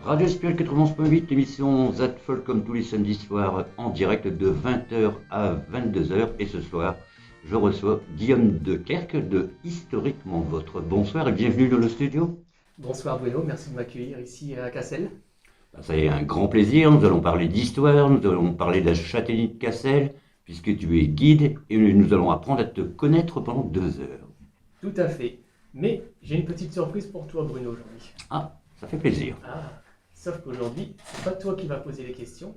Radio Espiel 91.8, émission Z-Folk comme tous les samedis soirs en direct de 20h à 22h. Et ce soir, je reçois Guillaume Dekerck de Historiquement Vôtre. Bonsoir et bienvenue dans le studio. Bonsoir Bruno, merci de m'accueillir ici à Cassel. C'est un grand plaisir, nous allons parler d'histoire, nous allons parler de la châtellenie de Cassel, puisque tu es guide et nous allons apprendre à te connaître pendant 2 heures. Tout à fait, mais j'ai une petite surprise pour toi Bruno aujourd'hui. Ah, ça fait plaisir. Sauf qu'aujourd'hui, c'est pas toi qui vas poser les questions,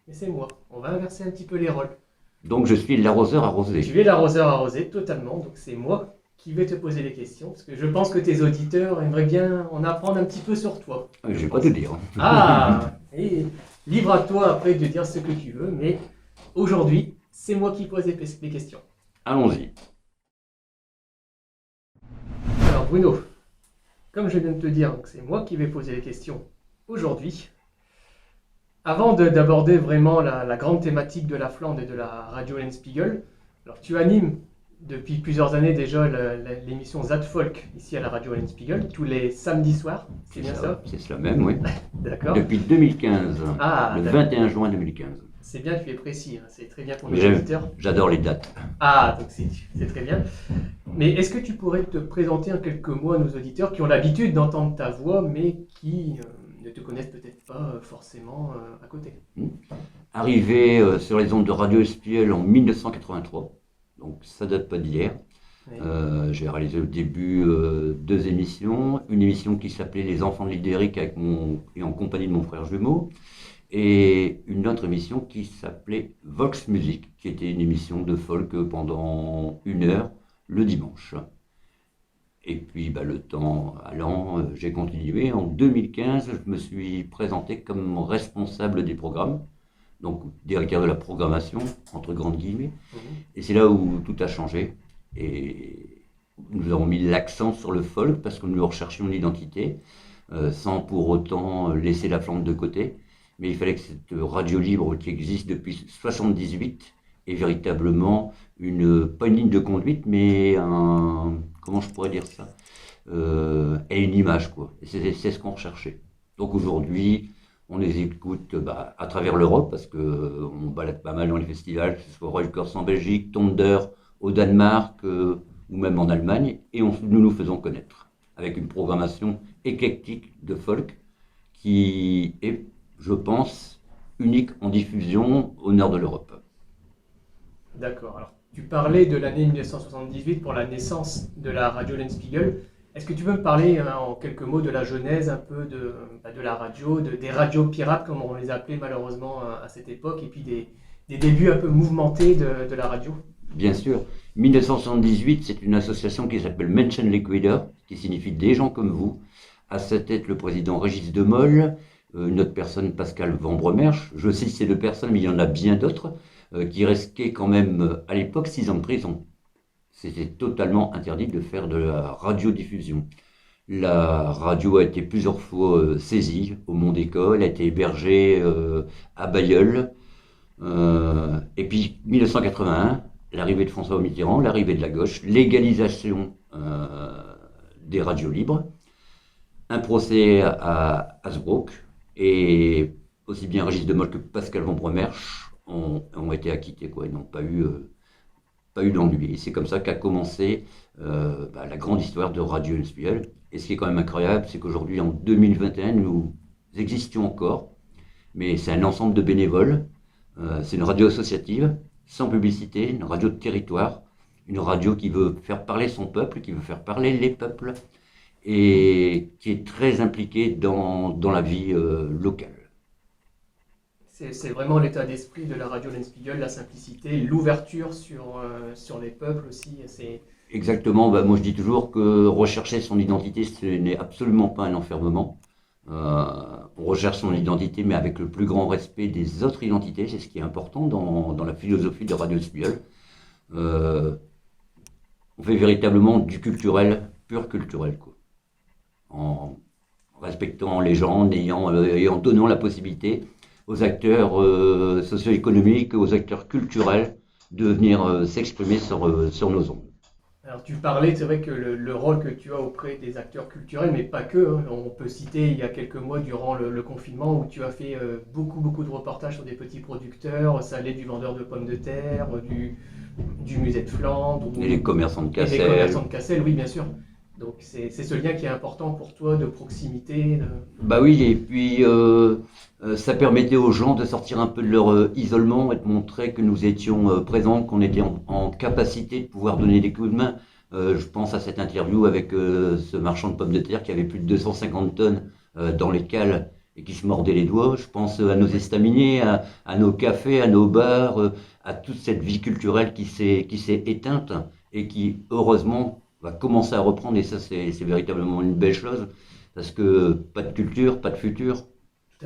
mais c'est moi. On va inverser un petit peu les rôles. Donc je suis l'arroseur arrosé. Tu es l'arroseur arrosé, totalement, donc c'est moi qui vais te poser les questions, parce que je pense que tes auditeurs aimeraient bien en apprendre un petit peu sur toi. Je vais pas te dire. Et libre à toi après de dire ce que tu veux, mais aujourd'hui, c'est moi qui pose les questions. Allons-y. Alors Bruno, comme je viens de te dire, c'est moi qui vais poser les questions aujourd'hui. Avant d'aborder vraiment la grande thématique de la Flandre et de la Radio Endspiegel, alors tu animes depuis plusieurs années déjà l'émission Z-Folk ici à la Radio Endspiegel, tous les samedis soirs, c'est bien ça? C'est cela même, oui. D'accord. Depuis 2015, le 21 juin 2015. C'est bien, tu es précis, hein, c'est très bien pour nos auditeurs. J'adore les dates. Donc c'est très bien. Mais est-ce que tu pourrais te présenter en quelques mots à nos auditeurs qui ont l'habitude d'entendre ta voix, mais qui ne te connaissent peut-être pas forcément à côté? Arrivé sur les ondes de Radio Espiel en 1983, donc ça date pas d'hier. Oui. J'ai réalisé au début 2 émissions, une émission qui s'appelait Les Enfants de l'Idéric et en compagnie de mon frère jumeau, et une autre émission qui s'appelait Vox Music, qui était une émission de folk pendant 1 heure le dimanche. Et puis le temps allant, j'ai continué. En 2015, je me suis présenté comme responsable des programmes, donc directeur de la programmation, entre grandes guillemets. Et c'est là où tout a changé. Et nous avons mis l'accent sur le folk parce que nous recherchions l'identité, sans pour autant laisser la Flandre de côté. Mais il fallait que cette radio libre qui existe depuis 1978 ait véritablement pas une ligne de conduite, mais comment je pourrais dire ça, et une image, quoi. Et c'est ce qu'on recherchait. Donc aujourd'hui, on les écoute à travers l'Europe, parce qu'on balade pas mal dans les festivals, que ce soit Royal en Belgique, Thunder au Danemark, ou même en Allemagne, et nous nous faisons connaître, avec une programmation éclectique de folk, qui est, je pense, unique en diffusion au nord de l'Europe. D'accord. Alors, tu parlais de l'année 1978 pour la naissance de la Radio Endspiegel. Est-ce que tu peux me parler en quelques mots de la genèse un peu de la radio, des radios pirates comme on les appelait malheureusement à cette époque, et puis des débuts un peu mouvementés de la radio? Bien sûr. 1978, c'est une association qui s'appelle Menschenliquider, qui signifie des gens comme vous. À sa tête, le président Régis Demolle, une autre personne, Pascal Van Bremersch. Je cite ces 2 personnes, mais il y en a bien d'autres, qui risquaient quand même à l'époque 6 ans de prison. C'était totalement interdit de faire de la radiodiffusion. La radio a été plusieurs fois saisie au Mont-d'École, a été hébergée à Bailleul. Et puis 1981, l'arrivée de François Mitterrand, l'arrivée de la gauche, légalisation des radios libres, un procès à Hasbrook, et aussi bien Régis Demolle que Pascal Van Bremersch ont été acquittés, quoi. Ils n'ont pas eu d'ennui. Et c'est comme ça qu'a commencé la grande histoire de Radio Endspiegel. Et ce qui est quand même incroyable, c'est qu'aujourd'hui, en 2021, nous existions encore, mais c'est un ensemble de bénévoles. C'est une radio associative, sans publicité, une radio de territoire, une radio qui veut faire parler son peuple, qui veut faire parler les peuples, et qui est très impliquée dans la vie locale. C'est vraiment l'état d'esprit de la Radio Endspiegel, la simplicité, l'ouverture sur les peuples aussi. Exactement, moi je dis toujours que rechercher son identité, ce n'est absolument pas un enfermement. On recherche son identité, mais avec le plus grand respect des autres identités, c'est ce qui est important dans la philosophie de Radio Endspiegel. On fait véritablement du culturel, pur culturel, quoi. en respectant les gens, et en donnant la possibilité aux acteurs socio-économiques, aux acteurs culturels de venir s'exprimer sur nos ondes. Alors tu parlais, c'est vrai que le rôle que tu as auprès des acteurs culturels, mais pas que, hein. On peut citer il y a quelques mois durant le confinement où tu as fait beaucoup de reportages sur des petits producteurs, ça allait du vendeur de pommes de terre, du musée de Flandre. Et les commerçants de Et Cassel. les commerçants de Cassel, oui bien sûr. Donc c'est ce lien qui est important pour toi, de proximité. Bah oui, et puis ça permettait aux gens de sortir un peu de leur isolement et de montrer que nous étions présents, qu'on était en capacité de pouvoir donner des coups de main. Je pense à cette interview avec ce marchand de pommes de terre qui avait plus de 250 tonnes dans les cales et qui se mordait les doigts. Je pense à nos estaminets, à nos cafés, à nos bars, à toute cette vie culturelle qui s'est éteinte et qui, heureusement, va commencer à reprendre. Et ça, c'est véritablement une belle chose. Parce que pas de culture, pas de futur.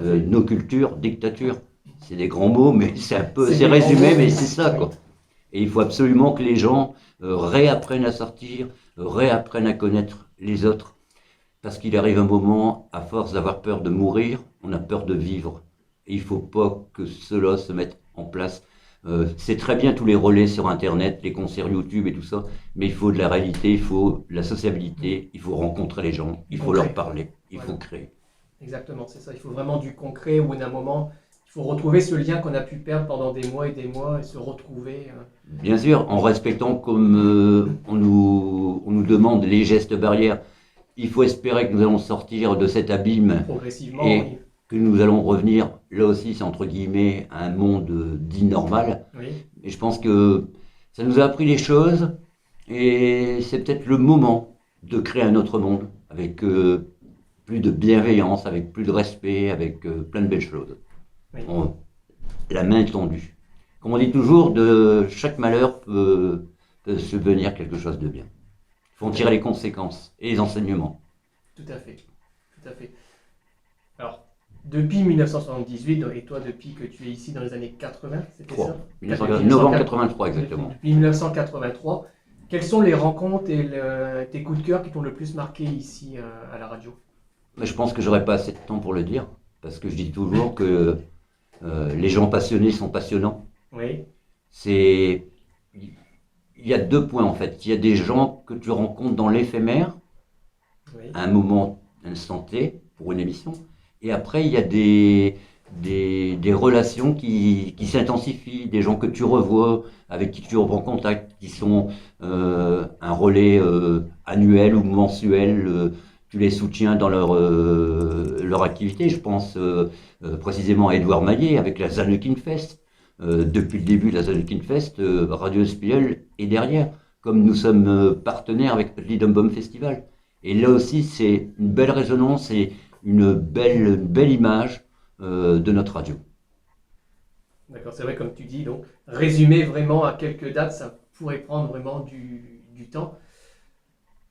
Nos cultures, dictature, c'est des grands mots, mais c'est résumé, mais c'est ça, quoi. Et il faut absolument que les gens réapprennent à sortir, réapprennent à connaître les autres. Parce qu'il arrive un moment, à force d'avoir peur de mourir, on a peur de vivre. Et il ne faut pas que cela se mette en place. C'est très bien tous les relais sur Internet, les concerts YouTube et tout ça, mais il faut de la réalité, il faut de la sociabilité, il faut rencontrer les gens, il faut leur parler, il faut créer. Exactement, c'est ça. Il faut vraiment du concret où, d'un moment, il faut retrouver ce lien qu'on a pu perdre pendant des mois et se retrouver. Bien sûr, en respectant comme on nous demande les gestes barrières. Il faut espérer que nous allons sortir de cet abîme progressivement, et oui. que nous allons revenir, là aussi c'est entre guillemets, à un monde dit normal. Oui. Et je pense que ça nous a appris les choses et c'est peut-être le moment de créer un autre monde avec plus de bienveillance, avec plus de respect, avec plein de belles choses. Oui. La main est tendue. Comme on dit toujours, de chaque malheur peut subvenir quelque chose de bien. Il faut en tirer les conséquences et les enseignements. Tout à fait. Tout à fait. Alors, depuis 1978, et toi depuis que tu es ici dans les années 80, c'était ça? Novembre 83 exactement. Depuis 1983, quelles sont les rencontres et tes coups de cœur qui t'ont le plus marqué ici à la radio? Je pense que j'aurais pas assez de temps pour le dire, parce que je dis toujours que les gens passionnés sont passionnants. Oui. Il y a deux points en fait. Il y a des gens que tu rencontres dans l'éphémère, Oui. à un moment, instant T, pour une émission, et après il y a des relations qui s'intensifient, des gens que tu revois, avec qui tu reprends contact, qui sont un relais annuel ou mensuel. Tu les soutiens dans leur activité. Je pense précisément à Édouard Maillet avec la Zanukin Fest. Depuis le début de la Zanukin Fest, Radio Espiel est derrière, comme nous sommes partenaires avec l'Idembom Festival. Et là aussi, c'est une belle résonance et une belle image de notre radio. D'accord, c'est vrai, comme tu dis, donc résumer vraiment à quelques dates, ça pourrait prendre vraiment du temps.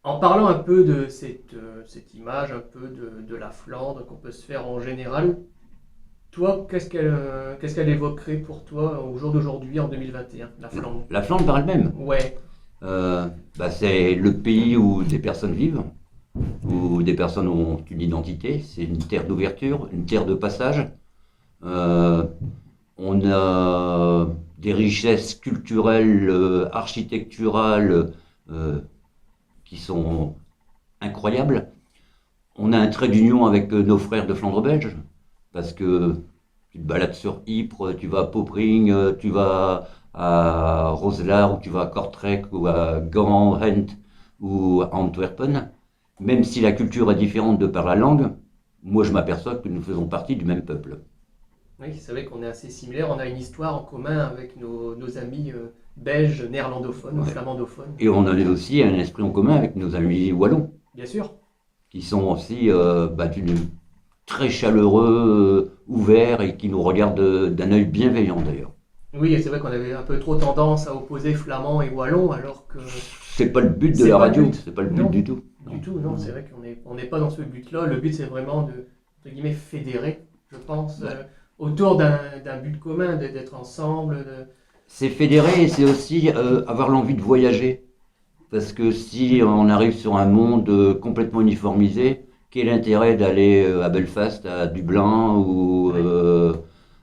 En parlant un peu de cette image, un peu de la Flandre qu'on peut se faire en général, toi, qu'est-ce qu'elle évoquerait pour toi au jour d'aujourd'hui, en 2021, la Flandre? La Flandre par elle-même. Ouais. C'est le pays où des personnes vivent, où des personnes ont une identité. C'est une terre d'ouverture, une terre de passage. On a des richesses culturelles, architecturales qui sont incroyables. On a un trait d'union avec nos frères de Flandre belge, parce que tu te balades sur Ypres, tu vas à Popering, tu vas à Roselaar, ou tu vas à Kortrijk, ou à Gand, Gent, ou à Antwerpen. Même si la culture est différente de par la langue, moi je m'aperçois que nous faisons partie du même peuple. Oui, c'est vrai qu'on est assez similaires, on a une histoire en commun avec nos amis belges, néerlandophones ou flamandophones. Et on a aussi un esprit en commun avec nos amis wallons. Bien sûr. Qui sont aussi très chaleureux, ouverts et qui nous regardent d'un œil bienveillant d'ailleurs. Oui, et c'est vrai qu'on avait un peu trop tendance à opposer flamands et wallons, alors que... C'est pas le but de la radio, c'est pas le but du tout. Du tout, non, c'est vrai qu'on n'est pas dans ce but-là. Le but, c'est vraiment de, entre guillemets, fédérer, je pense, autour d'un but commun, d'être ensemble. C'est fédérer et c'est aussi avoir l'envie de voyager. Parce que si on arrive sur un monde complètement uniformisé, quel intérêt d'aller à Belfast, à Dublin ou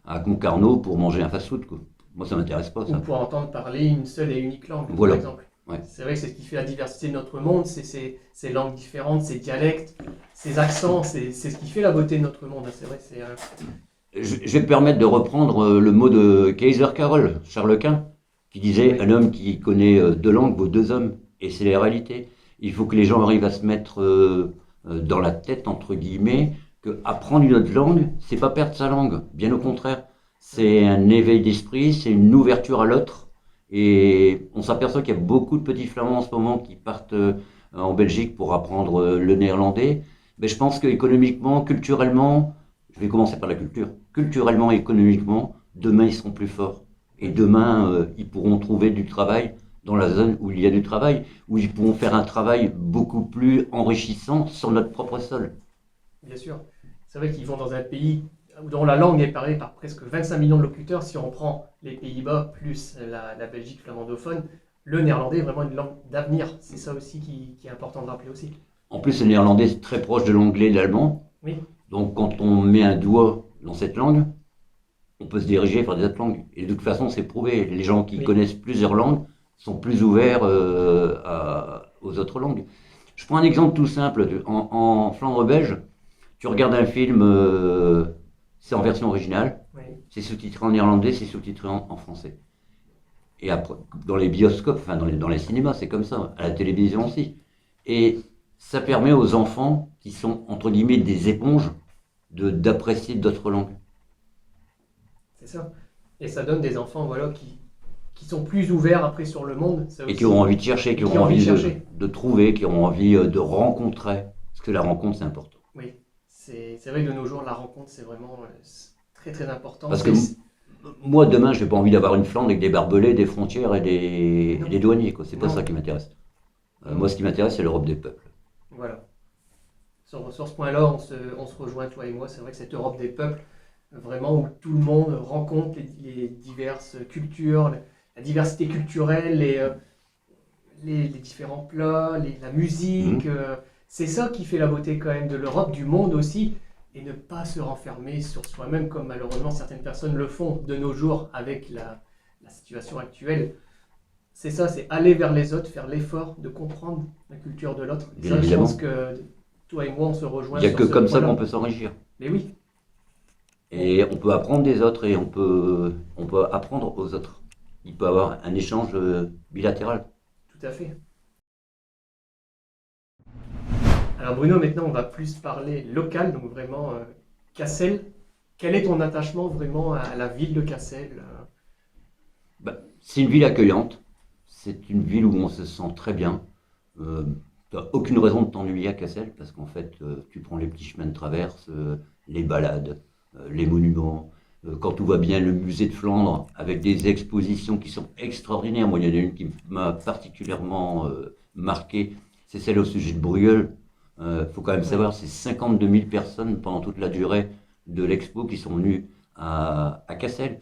à Concarneau pour manger un fast-food, quoi. Moi, ça m'intéresse pas, Ou ça. pour entendre parler une seule et unique langue, par Voilà. exemple. Ouais. C'est vrai que c'est ce qui fait la diversité de notre monde, c'est ces langues différentes, ces dialectes, ces accents, c'est ce qui fait la beauté de notre monde. C'est vrai, c'est... Je vais me permettre de reprendre le mot de Kaiser Carol, Charles Quint, qui disait Oui. un homme qui connaît deux langues vaut deux hommes. Et c'est la réalité. Il faut que les gens arrivent à se mettre dans la tête, entre guillemets, que apprendre une autre langue, c'est pas perdre sa langue. Bien au contraire. C'est un éveil d'esprit, c'est une ouverture à l'autre. Et on s'aperçoit qu'il y a beaucoup de petits flamands en ce moment qui partent en Belgique pour apprendre le néerlandais. Mais je pense qu'économiquement, culturellement, je vais commencer par la culture. Culturellement et économiquement, demain ils seront plus forts. Et demain, ils pourront trouver du travail dans la zone où il y a du travail, où ils pourront faire un travail beaucoup plus enrichissant sur notre propre sol. Bien sûr. C'est vrai qu'ils vont dans un pays dont la langue est parlée par presque 25 millions de locuteurs. Si on prend les Pays-Bas plus la Belgique flamandophone, le néerlandais est vraiment une langue d'avenir. C'est ça aussi qui est important de rappeler aussi. En plus, le néerlandais c'est très proche de l'anglais et de l'allemand. Oui, Donc quand on met un doigt dans cette langue, on peut se diriger vers des autres langues. Et de toute façon, c'est prouvé. Les gens qui oui, connaissent plusieurs langues sont plus ouverts aux autres langues. Je prends un exemple tout simple. En Flandre belge, tu regardes un film, c'est en version originale, oui, c'est sous-titré en néerlandais, c'est sous-titré en français. Et après, dans les bioscopes, enfin dans les cinémas, c'est comme ça, à la télévision aussi. Et ça permet aux enfants qui sont, entre guillemets, des éponges, d'apprécier d'autres langues. c'est ça. Et ça donne des enfants voilà, qui sont plus ouverts après sur le monde. Ça Et aussi, qui auront envie de chercher, qui qui auront ont envie de envie chercher. de trouver, qui auront envie de rencontrer. Parce que la rencontre, c'est important. Oui, c'est vrai que de nos jours, la rencontre, c'est vraiment c'est très très important. Parce que moi, demain, je n'ai pas envie d'avoir une Flandre avec des barbelés, des frontières et des douaniers, quoi. C'est pas Non. ça qui m'intéresse. Moi, ce qui m'intéresse, c'est l'Europe des peuples. Voilà. Sur ce point-là, on se rejoint, toi et moi. C'est vrai que cette Europe des peuples, vraiment où tout le monde rencontre les diverses cultures, la diversité culturelle, les différents plats, la musique. C'est ça qui fait la beauté quand même de l'Europe, du monde aussi, et ne pas se renfermer sur soi-même comme malheureusement certaines personnes le font de nos jours avec la situation actuelle. C'est ça, c'est aller vers les autres, faire l'effort de comprendre la culture de l'autre. Et Bien ça, je évidemment. pense que toi et moi, on se rejoint Il n'y a sur que ce comme ça point-là. qu'on peut s'enrichir. Mais oui, Et on peut apprendre des autres et on peut apprendre aux autres. Il peut y avoir un échange bilatéral. tout à fait. Alors Bruno, maintenant, on va plus parler local, donc vraiment Cassel. Quel est ton attachement vraiment à la ville de Cassel? C'est une ville accueillante. C'est une ville où on se sent très bien. Tu n'as aucune raison de t'ennuyer à Cassel parce qu'en fait, tu prends les petits chemins de traverse, les balades, les monuments. Quand tout va bien, le musée de Flandre avec des expositions qui sont extraordinaires. Moi, il y en a une qui m'a particulièrement marqué. C'est celle au sujet de Bruegel. Faut quand même savoir, c'est 52 000 personnes pendant toute la durée de l'expo qui sont venues à Cassel.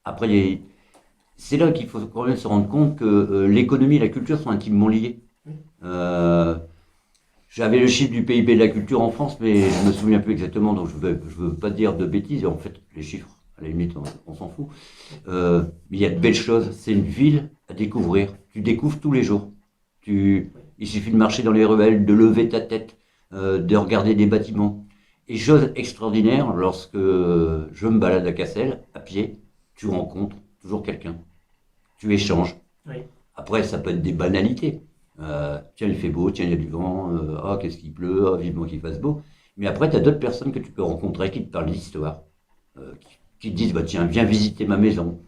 Après, c'est là qu'il faut quand même se rendre compte que l'économie et la culture sont intimement liées. J'avais le chiffre du PIB de la culture en France, mais je me souviens plus exactement, donc je veux pas dire de bêtises. En fait, les chiffres, à la limite, on s'en fout. Mais il y a de belles choses. C'est une ville à découvrir. Tu découvres tous les jours. Il suffit de marcher dans les ruelles, de lever ta tête, de regarder des bâtiments. Et chose extraordinaire, lorsque je me balade à Cassel, à pied, tu rencontres toujours quelqu'un. Tu échanges. Oui. Après, ça peut être des banalités. Tiens, il fait beau, tiens, il y a du vent, qu'est-ce qu'il pleut, vivement qu'il fasse beau. Mais après, tu as d'autres personnes que tu peux rencontrer qui te parlent d'histoire, qui te disent, bah, tiens, viens visiter ma maison.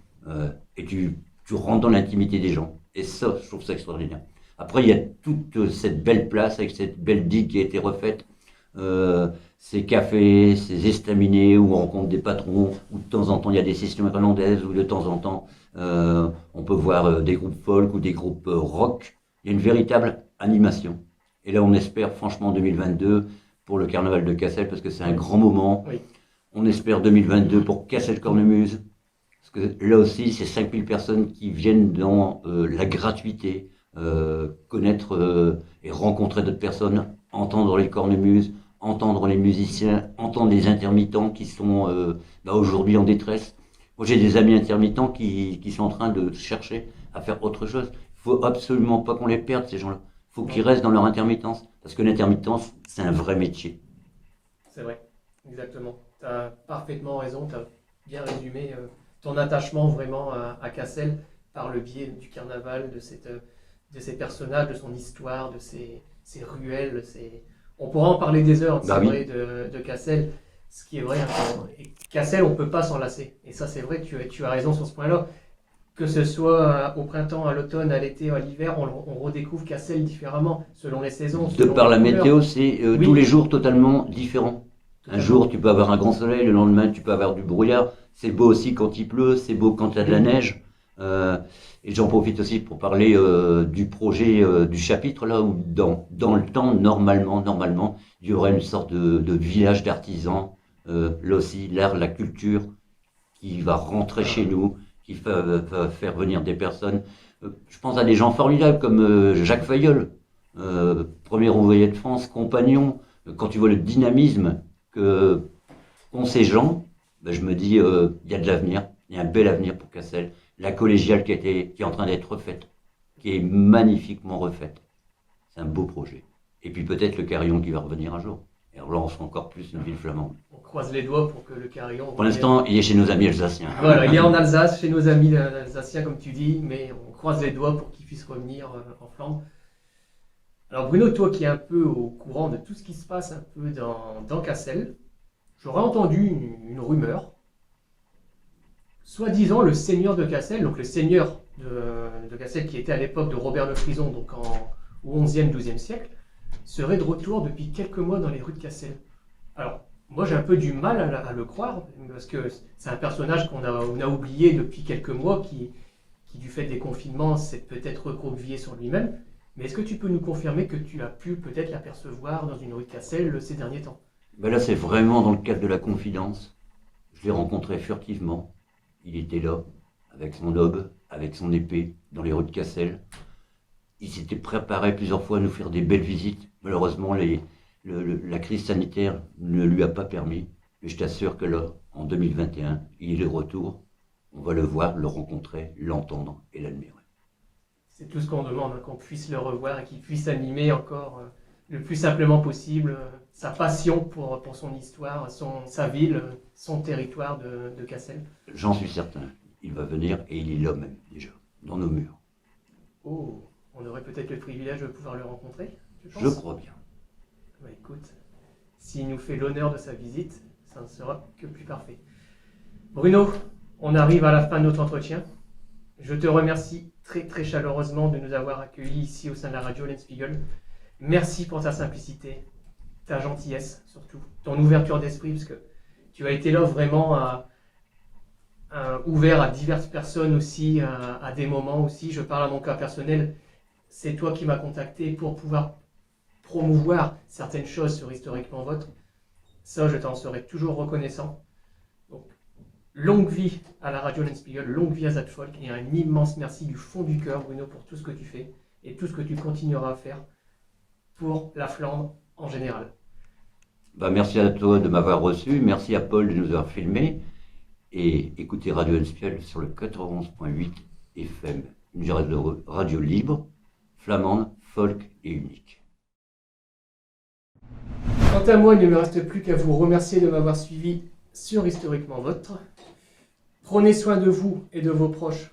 Et tu rentres dans l'intimité des gens. Et ça, je trouve ça extraordinaire. Après, il y a toute cette belle place avec cette belle digue qui a été refaite. Ces cafés, ces estaminets où on rencontre des patrons, où de temps en temps il y a des sessions irlandaises, où de temps en temps on peut voir des groupes folk ou des groupes rock. Il y a une véritable animation. Et là, on espère franchement 2022 pour le carnaval de Cassel, parce que c'est un grand moment. Oui. On espère 2022 pour Cassel-Cornemuse, parce que là aussi, c'est 5000 personnes qui viennent dans la gratuité, connaître et rencontrer d'autres personnes, entendre les cornemuses, entendre les musiciens, entendre les intermittents qui sont aujourd'hui en détresse. Moi, j'ai des amis intermittents qui sont en train de chercher à faire autre chose. Il faut absolument pas qu'on les perde, ces gens-là. Il faut qu'ils restent dans leur intermittence. Parce que l'intermittence, c'est un vrai métier. C'est vrai, exactement. Tu as parfaitement raison, tu as bien résumé ton attachement vraiment à Cassel par le biais du carnaval, de ces personnages, de son histoire, de ces ruelles. On pourra en parler des heures, c'est vrai, de Cassel. Ce qui est vrai, et Cassel, on ne peut pas s'en lasser. Et ça, c'est vrai, tu as raison sur ce point-là. Que ce soit au printemps, à l'automne, à l'été, à l'hiver, on redécouvre Cassel différemment, selon les saisons. De par la météo, c'est Oui. tous les jours totalement différents. Un Totalement. jour, tu peux avoir un grand soleil, le lendemain, tu peux avoir du brouillard. C'est beau aussi quand il pleut, c'est beau quand il y a de la neige. Et j'en profite aussi pour parler du projet, du chapitre, là où dans le temps, normalement, il y aurait une sorte de village d'artisans, là aussi, l'art, la culture, qui va rentrer chez nous, qui va faire venir des personnes. Je pense à des gens formidables comme Jacques Fayolle, premier ouvrier de France, compagnon. Quand tu vois le dynamisme qu'ont ces gens, ben je me dis, il y a de l'avenir, il y a un bel avenir pour Cassel. La collégiale qui est en train d'être refaite, qui est magnifiquement refaite. C'est un beau projet. Et puis peut-être le Carillon qui va revenir un jour. Et alors là, on sera encore plus une ville flamande. On croise les doigts pour que le Carillon... Pour l'instant, il est chez nos amis alsaciens. Voilà, il est en Alsace, chez nos amis alsaciens, comme tu dis, mais on croise les doigts pour qu'il puisse revenir en Flandre. Alors Bruno, toi qui es un peu au courant de tout ce qui se passe un peu dans Cassel, j'aurais entendu une rumeur. Soi-disant, le seigneur de Cassel, donc le seigneur de Cassel qui était à l'époque de Robert le Frison, donc au XIe, XIIe siècle, serait de retour depuis quelques mois dans les rues de Cassel. Alors, moi j'ai un peu du mal à le croire, parce que c'est un personnage qu'on a oublié depuis quelques mois, qui du fait des confinements s'est peut-être recroquevillé sur lui-même. Mais est-ce que tu peux nous confirmer que tu as pu peut-être l'apercevoir dans une rue de Cassel ces derniers temps? Ben là, c'est vraiment dans le cadre de la confidence. Je l'ai rencontré furtivement. Il était là, avec son aube, avec son épée, dans les rues de Cassel. Il s'était préparé plusieurs fois à nous faire des belles visites. Malheureusement, la crise sanitaire ne lui a pas permis. Mais je t'assure que là, en 2021, il est de retour. On va le voir, le rencontrer, l'entendre et l'admirer. C'est tout ce qu'on demande, qu'on puisse le revoir et qu'il puisse animer encore le plus simplement possible sa passion pour son histoire, sa ville, son territoire de Cassel. J'en suis certain. Il va venir et il est là même, déjà, dans nos murs. Oh, on aurait peut-être le privilège de pouvoir le rencontrer, tu penses? Je crois bien. Bah, écoute, s'il nous fait l'honneur de sa visite, ça ne sera que plus parfait. Bruno, on arrive à la fin de notre entretien. Je te remercie très très chaleureusement de nous avoir accueillis ici au sein de la radio L'Enspiegel. Merci pour ta simplicité, ta gentillesse surtout, ton ouverture d'esprit, parce que tu as été là vraiment ouvert à diverses personnes aussi, à des moments aussi. Je parle à mon cas personnel, c'est toi qui m'as contacté pour pouvoir promouvoir certaines choses sur Historiquement Votre. Ça, je t'en serai toujours reconnaissant. Donc, longue vie à la radio L'Enspiegel, longue vie à Zadfolk, et un immense merci du fond du cœur, Bruno, pour tout ce que tu fais et tout ce que tu continueras à faire pour la Flandre en général. Bah, merci à toi de m'avoir reçu, merci à Paul de nous avoir filmé, et écoutez Radio L'Enspiegel sur le 91.8 FM, une radio libre, flamande, folk et unique. Quant à moi, il ne me reste plus qu'à vous remercier de m'avoir suivi sur Historiquement Votre. Prenez soin de vous et de vos proches.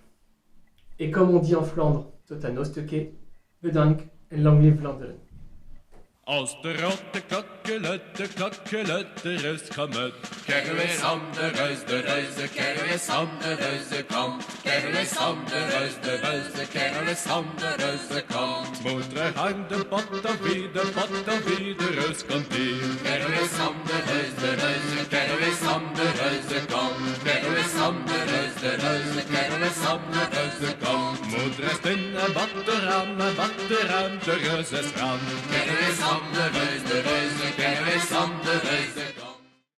Et comme on dit en Flandre, tot aan Oosteke, bedankt en lang live Vlaanderen. Als de rotte klokkelutte rus komt. Kermis om de reuze, kermis om de reuze komt. Kermis om de reuze, kermis om de reuze komt. Moeder hangt de pot of wie de reus komt hier. Kermis om de reuze, kermis om de reuze komt. Kermis om de reuze, kermis om de reuze komt. Moeder is in een batteraan, de reuze is aan. Kermis om de reuze, kermis om de reuze.